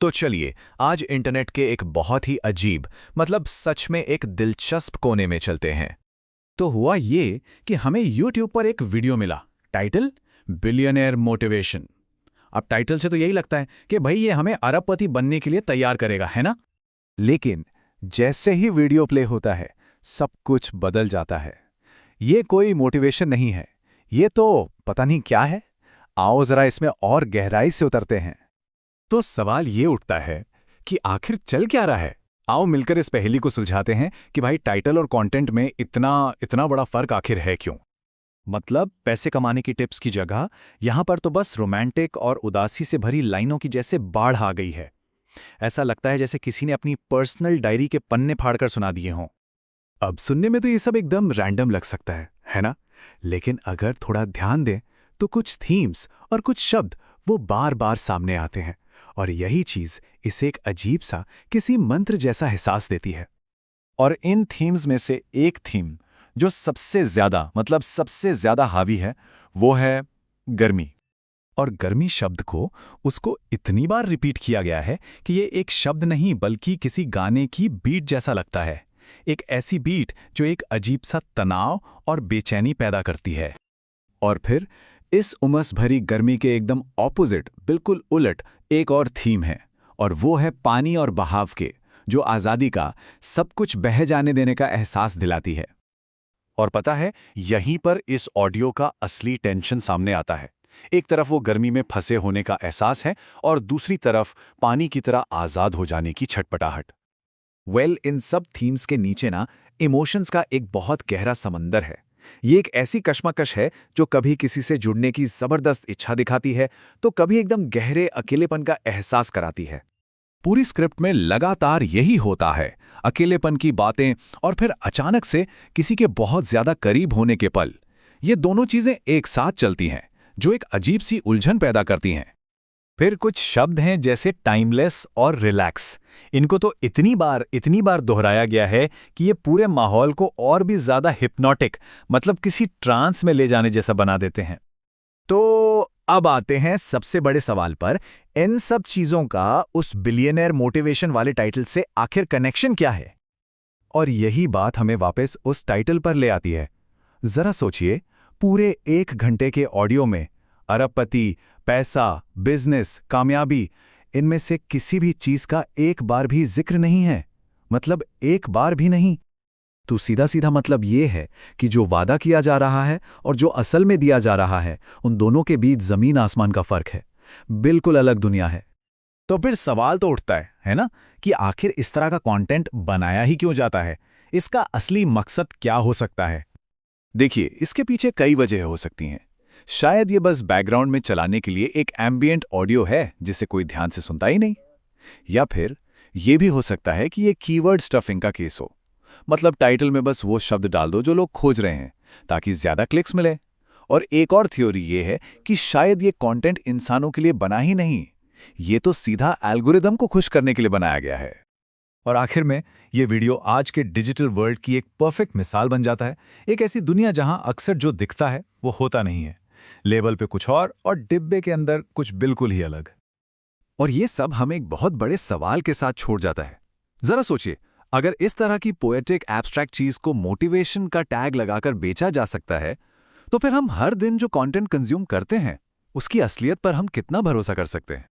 तो चलिए आज इंटरनेट के एक बहुत ही अजीब मतलब सच में एक दिलचस्प कोने में चलते हैं। तो हुआ ये कि हमें YouTube पर एक वीडियो मिला। Title billionaire motivation. अब टाइटल से तो यही लगता है कि भाई ये हमें अरबपति बनने के लिए तैयार करेगा, है ना। लेकिन जैसे ही वीडियो प्ले होता है सब कुछ बदल जाता है। ये कोई मोटिवेशन नहीं है, ये तो पता नहीं क्या है। आओ जरा इसमें और गहराई से उतरते हैं। तो सवाल ये उठता है कि आखिर चल क्या रहा है। आओ मिलकर इस पहेली को सुलझाते हैं कि भाई टाइटल और कंटेंट में इतना इतना बड़ा फर्क आखिर है क्यों। मतलब पैसे कमाने की टिप्स की जगह यहां पर तो बस रोमांटिक और उदासी से भरी लाइनों की जैसे बाढ़ आ गई है। ऐसा लगता है जैसे किसी ने अपनी पर्सनल डायरी के पन्ने फाड़कर सुना दिए हों। अब सुनने में तो ये सब एकदम रैंडम लग सकता है ना। लेकिन अगर थोड़ा ध्यान दें तो कुछ थीम्स और कुछ शब्द वो बार बार सामने आते हैं, और यही चीज इसे एक अजीब सा किसी मंत्र जैसा एहसास देती है। और इन थीम्स में से एक थीम जो सबसे ज्यादा हावी है वो है गर्मी। और गर्मी शब्द को उसको इतनी बार रिपीट किया गया है कि ये एक शब्द नहीं बल्कि किसी गाने की बीट जैसा लगता है। एक ऐसी बीट जो एक अजीब सा तनाव और बेचैनी पैदा करती है। और फिर इस उमस भरी गर्मी के एकदम ऑपोजिट, बिल्कुल उलट एक और थीम है, और वो है पानी और बहाव के, जो आज़ादी का, सब कुछ बह जाने देने का एहसास दिलाती है। और पता है यहीं पर इस ऑडियो का असली टेंशन सामने आता है। एक तरफ वो गर्मी में फंसे होने का एहसास है और दूसरी तरफ पानी की तरह आज़ाद हो जाने की छटपटाहट। इन सब थीम्स के नीचे ना इमोशंस का एक बहुत गहरा समंदर है। ये एक ऐसी कश्मकश है जो कभी किसी से जुड़ने की जबरदस्त इच्छा दिखाती है, तो कभी एकदम गहरे अकेलेपन का एहसास कराती है। पूरी स्क्रिप्ट में लगातार यही होता है, अकेलेपन की बातें और फिर अचानक से किसी के बहुत ज्यादा करीब होने के पल। ये दोनों चीजें एक साथ चलती हैं, जो एक अजीब सी उलझन पैदा करती हैं। फिर कुछ शब्द हैं जैसे टाइमलेस और रिलैक्स। इनको तो इतनी बार दोहराया गया है कि ये पूरे माहौल को और भी ज्यादा हिप्नोटिक, मतलब किसी ट्रांस में ले जाने जैसा बना देते हैं। तो अब आते हैं सबसे बड़े सवाल पर, इन सब चीजों का उस बिलियनियर मोटिवेशन वाले टाइटल से आखिर कनेक्शन क्या है? और यही बात हमें वापस उस टाइटल पर ले आती है। जरा सोचिए, पूरे 1 घंटे के ऑडियो में अरबपति, पैसा, बिजनेस, कामयाबी, इनमें से किसी भी चीज का एक बार भी जिक्र नहीं है। मतलब एक बार भी नहीं। तो सीधा सीधा मतलब ये है कि जो वादा किया जा रहा है और जो असल में दिया जा रहा है, उन दोनों के बीच जमीन आसमान का फर्क है। बिल्कुल अलग दुनिया है। तो फिर सवाल तो उठता है ना, कि आखिर इस तरह का कंटेंट बनाया ही क्यों जाता है। इसका असली मकसद क्या हो सकता है? देखिए, इसके पीछे कई वजह हो सकती हैं। शायद ये बस बैकग्राउंड में चलाने के लिए एक एम्बिएंट ऑडियो है जिसे कोई ध्यान से सुनता ही नहीं। या फिर ये भी हो सकता है कि ये कीवर्ड स्टफिंग का केस हो। मतलब टाइटल में बस वो शब्द डाल दो जो लोग खोज रहे हैं, ताकि ज्यादा क्लिक्स मिले। और एक और थ्योरी ये है कि शायद ये कंटेंट इंसानों के लिए बना ही नहीं, ये तो सीधा एल्गोरिदम को खुश करने के लिए बनाया गया है। और आखिर में ये वीडियो आज के डिजिटल वर्ल्ड की एक परफेक्ट मिसाल बन जाता है। एक ऐसी दुनिया जहां अक्सर जो दिखता है वो होता नहीं है। लेबल पे कुछ और डिब्बे के अंदर कुछ बिल्कुल ही अलग। और ये सब हमें एक बहुत बड़े सवाल के साथ छोड़ जाता है। जरा सोचिए, अगर इस तरह की पोएटिक एब्स्ट्रैक्ट चीज को मोटिवेशन का टैग लगाकर बेचा जा सकता है, तो फिर हम हर दिन जो कंटेंट कंज्यूम करते हैं उसकी असलियत पर हम कितना भरोसा कर सकते हैं?